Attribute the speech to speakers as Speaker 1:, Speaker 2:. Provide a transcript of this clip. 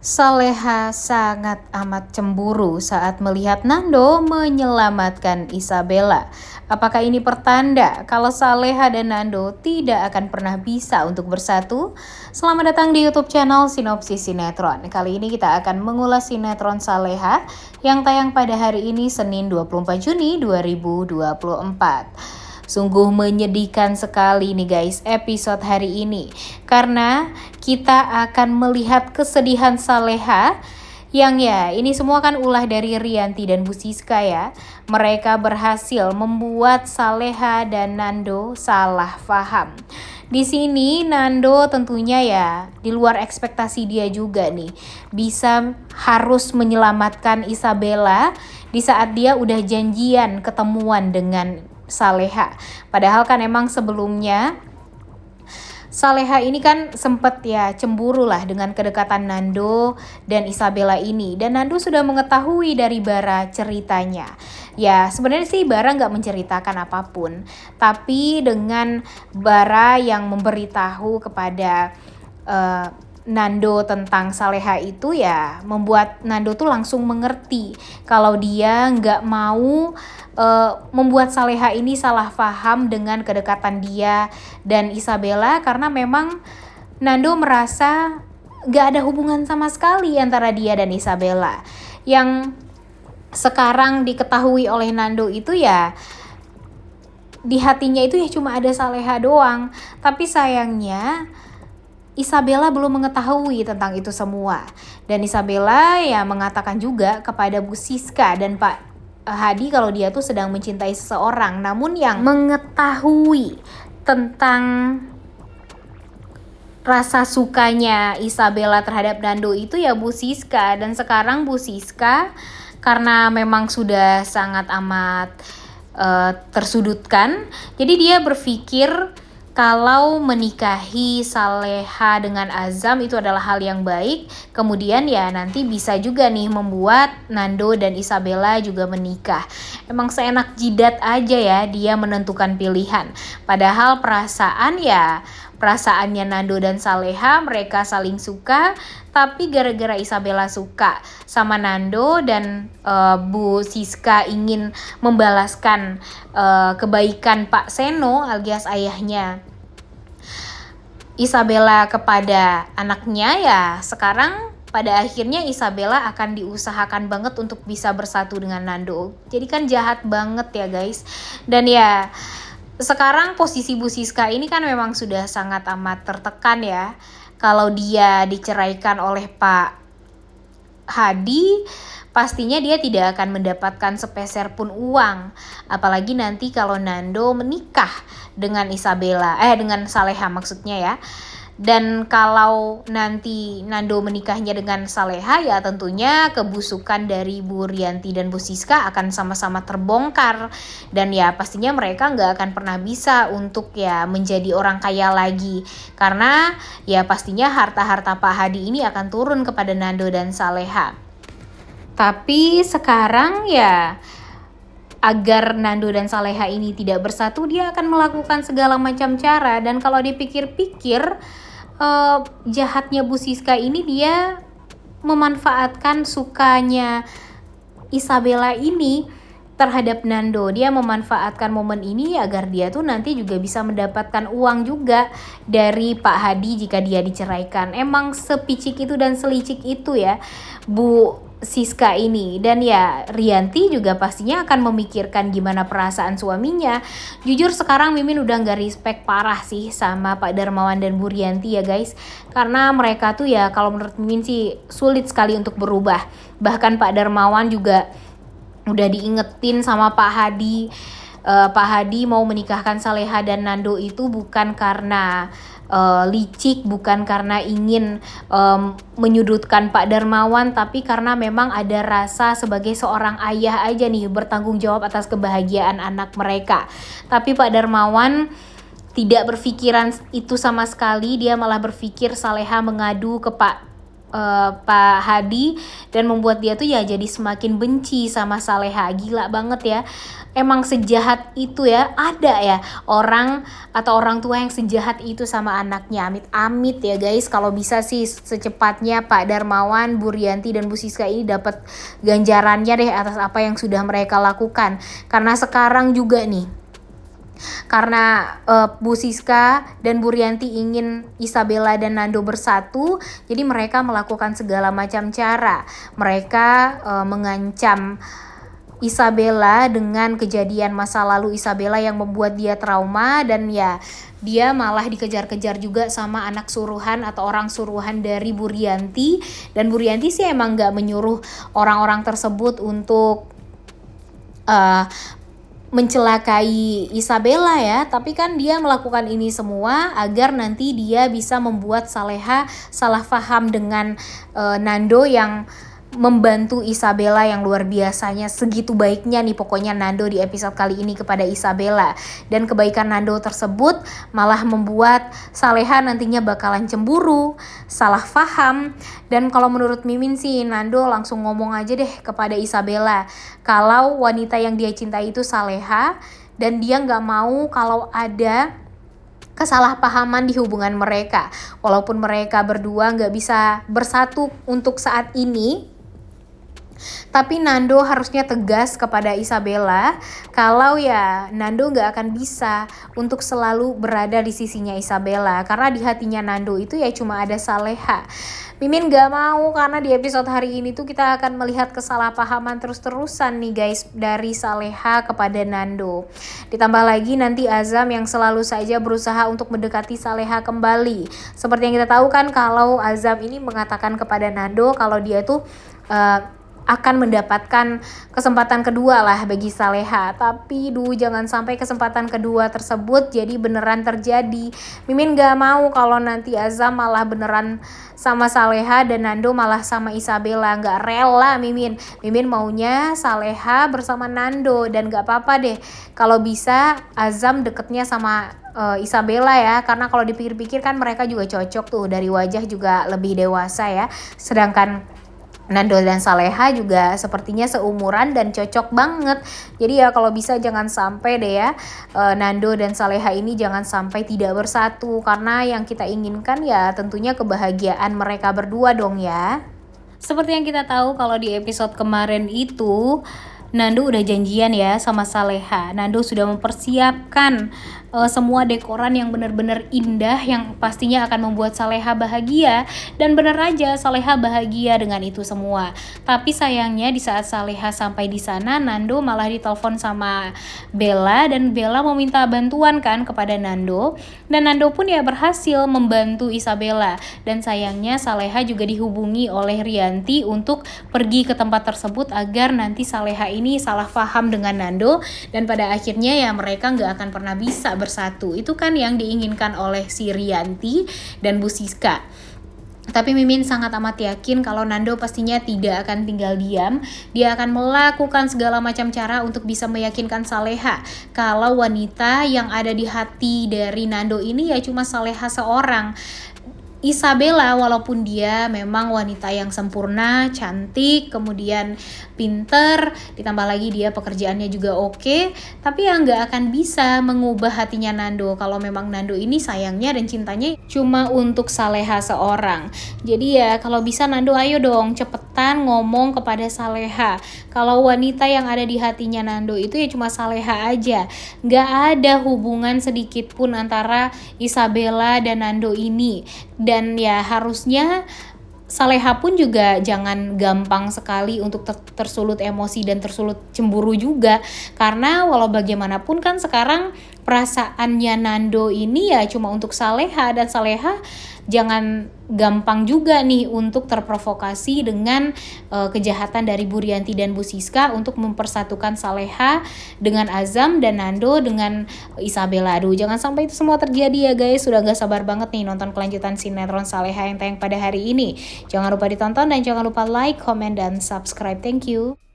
Speaker 1: Saleha sangat amat cemburu saat melihat Nando menyelamatkan Isabella. Apakah ini pertanda kalau Saleha dan Nando tidak akan pernah bisa untuk bersatu? Selamat datang di YouTube channel Sinopsis Sinetron. Kali ini kita akan mengulas sinetron Saleha yang tayang pada hari ini Senin 24 Juni 2024. Sungguh menyedihkan sekali nih guys episode hari ini, karena kita akan melihat kesedihan Saleha yang ini semua kan ulah dari Rianti dan Bu Siska ya. Mereka berhasil membuat Saleha dan Nando salah paham. Di sini Nando tentunya di luar ekspektasi dia juga nih, bisa harus menyelamatkan Isabella di saat dia udah janjian ketemuan dengan Saleha. Padahal kan emang sebelumnya Saleha ini kan sempet cemburu lah dengan kedekatan Nando dan Isabella ini. Dan Nando sudah mengetahui dari Bara ceritanya. Ya sebenarnya sih Bara nggak menceritakan apapun, tapi dengan Bara yang memberitahu kepada Nando tentang Saleha itu membuat Nando tuh langsung mengerti kalau dia nggak mau membuat Saleha ini salah paham dengan kedekatan dia dan Isabella, karena memang Nando merasa nggak ada hubungan sama sekali antara dia dan Isabella. Yang sekarang diketahui oleh Nando itu di hatinya itu cuma ada Saleha doang, tapi sayangnya Isabella belum mengetahui tentang itu semua. Dan Isabella mengatakan juga kepada Bu Siska dan Pak Hadi kalau dia tuh sedang mencintai seseorang. Namun yang mengetahui tentang rasa sukanya Isabella terhadap Nando itu Bu Siska. Dan sekarang Bu Siska karena memang sudah sangat amat tersudutkan, jadi dia berpikir kalau menikahi Saleha dengan Azam itu adalah hal yang baik. Kemudian nanti bisa juga nih membuat Nando dan Isabella juga menikah. Emang seenak jidat aja dia menentukan pilihan. Padahal perasaannya Nando dan Saleha, mereka saling suka. Tapi gara-gara Isabella suka sama Nando dan Bu Siska ingin membalaskan kebaikan Pak Seno alias ayahnya Isabella kepada anaknya, sekarang pada akhirnya Isabella akan diusahakan banget untuk bisa bersatu dengan Nando. Jadi kan jahat banget ya guys. Dan sekarang posisi Bu Siska ini kan memang sudah sangat amat tertekan kalau dia diceraikan oleh Pak Hadi, pastinya dia tidak akan mendapatkan sepeser pun uang. Apalagi nanti kalau Nando menikah dengan dengan Saleha maksudnya Dan kalau nanti Nando menikahnya dengan Saleha, tentunya kebusukan dari Bu Rianti dan Bu Siska akan sama-sama terbongkar. Dan pastinya mereka nggak akan pernah bisa untuk menjadi orang kaya lagi. Karena pastinya harta-harta Pak Hadi ini akan turun kepada Nando dan Saleha. Tapi sekarang agar Nando dan Saleha ini tidak bersatu, dia akan melakukan segala macam cara. Dan kalau dipikir-pikir, jahatnya Bu Siska ini dia memanfaatkan sukanya Isabella ini terhadap Nando. Dia memanfaatkan momen ini agar dia tuh nanti juga bisa mendapatkan uang juga dari Pak Hadi jika dia diceraikan. Emang sepicik itu dan selicik itu Bu Siska ini. Dan Rianti juga pastinya akan memikirkan gimana perasaan suaminya. Jujur sekarang Mimin udah gak respect parah sih sama Pak Darmawan dan Bu Rianti guys. Karena mereka tuh kalau menurut Mimin sih sulit sekali untuk berubah. Bahkan Pak Darmawan juga udah diingetin sama Pak Hadi. Pak Hadi mau menikahkan Saleha dan Nando itu bukan karena licik, bukan karena ingin menyudutkan Pak Darmawan, tapi karena memang ada rasa sebagai seorang ayah aja nih, bertanggung jawab atas kebahagiaan anak mereka. Tapi Pak Darmawan tidak berpikiran itu sama sekali. Dia malah berpikir Saleha mengadu ke Pak Pak Hadi, dan membuat dia tuh ya jadi semakin benci sama Saleha. Gila banget ya, emang sejahat itu ya, ada ya orang atau orang tua yang sejahat itu sama anaknya. Amit-amit ya guys, kalau bisa sih secepatnya Pak Darmawan, Bu Rianti dan Bu Siska ini dapat ganjarannya deh atas apa yang sudah mereka lakukan. Karena sekarang juga nih, karena Bu Siska dan Bu Rianti ingin Isabella dan Nando bersatu, jadi mereka melakukan segala macam cara. Mereka mengancam Isabella dengan kejadian masa lalu Isabella yang membuat dia trauma, dan ya dia malah dikejar-kejar juga sama anak suruhan atau orang suruhan dari Bu Rianti. Dan Bu Rianti sih emang gak menyuruh orang-orang tersebut untuk mencelakai Isabella ya, tapi kan dia melakukan ini semua agar nanti dia bisa membuat Saleha salah paham dengan Nando yang membantu Isabella yang luar biasanya. Segitu baiknya nih pokoknya Nando di episode kali ini kepada Isabella, dan kebaikan Nando tersebut malah membuat Saleha nantinya bakalan cemburu, salah paham. Dan kalau menurut Mimin sih, Nando langsung ngomong aja deh kepada Isabella kalau wanita yang dia cintai itu Saleha, dan dia nggak mau kalau ada kesalahpahaman di hubungan mereka. Walaupun mereka berdua nggak bisa bersatu untuk saat ini, tapi Nando harusnya tegas kepada Isabella kalau ya Nando nggak akan bisa untuk selalu berada di sisinya Isabella, karena di hatinya Nando itu ya cuma ada Saleha. Mimin gak mau, karena di episode hari ini tuh kita akan melihat kesalahpahaman terus-terusan nih guys dari Saleha kepada Nando. Ditambah lagi nanti Azam yang selalu saja berusaha untuk mendekati Saleha kembali. Seperti yang kita tahu kan kalau Azam ini mengatakan kepada Nando kalau dia tuh akan mendapatkan kesempatan kedua lah bagi Saleha. Tapi jangan sampai kesempatan kedua tersebut jadi beneran terjadi. Mimin gak mau kalau nanti Azam malah beneran sama Saleha dan Nando malah sama Isabella. Gak rela Mimin maunya Saleha bersama Nando, dan gak apa-apa deh kalau bisa Azam deketnya sama Isabella ya, karena kalau dipikir-pikir kan mereka juga cocok tuh, dari wajah juga lebih dewasa ya. Sedangkan Nando dan Saleha juga sepertinya seumuran dan cocok banget. Jadi ya kalau bisa jangan sampai deh ya Nando dan Saleha ini jangan sampai tidak bersatu, karena yang kita inginkan ya tentunya kebahagiaan mereka berdua dong ya. Seperti yang kita tahu kalau di episode kemarin itu Nando udah janjian ya sama Saleha. Nando sudah mempersiapkan semua dekoran yang benar-benar indah yang pastinya akan membuat Saleha bahagia, dan benar aja Saleha bahagia dengan itu semua. Tapi sayangnya di saat Saleha sampai di sana, Nando malah ditelepon sama Bella, dan Bella meminta bantuan kan kepada Nando, dan Nando pun ya berhasil membantu Isabella. Dan sayangnya Saleha juga dihubungi oleh Rianti untuk pergi ke tempat tersebut agar nanti Saleha ini salah paham dengan Nando, dan pada akhirnya ya mereka nggak akan pernah bisa bersatu. Itu kan yang diinginkan oleh si Rianti dan Bu Siska. Tapi Mimin sangat amat yakin kalau Nando pastinya tidak akan tinggal diam. Dia akan melakukan segala macam cara untuk bisa meyakinkan Saleha kalau wanita yang ada di hati dari Nando ini ya cuma Saleha seorang. Isabella walaupun dia memang wanita yang sempurna, cantik, kemudian pinter, ditambah lagi dia pekerjaannya juga oke, tapi ya nggak akan bisa mengubah hatinya Nando kalau memang Nando ini sayangnya dan cintanya cuma untuk Saleha seorang. Jadi ya kalau bisa Nando ayo dong cepetan ngomong kepada Saleha kalau wanita yang ada di hatinya Nando itu ya cuma Saleha aja, nggak ada hubungan sedikit pun antara Isabella dan Nando ini. Dan ya harusnya Saleha pun juga jangan gampang sekali untuk tersulut emosi dan tersulut cemburu juga, karena walau bagaimanapun kan sekarang perasaannya Nando ini ya cuma untuk Saleha, dan Saleha jangan gampang juga nih untuk terprovokasi dengan kejahatan dari Bu Rianti dan Bu Siska untuk mempersatukan Saleha dengan Azam dan Nando dengan Isabella. Aduh, jangan sampai itu semua terjadi ya guys. Sudah gak sabar banget nih nonton kelanjutan sinetron Saleha yang tayang pada hari ini. Jangan lupa ditonton dan jangan lupa like, comment, dan subscribe. Thank you.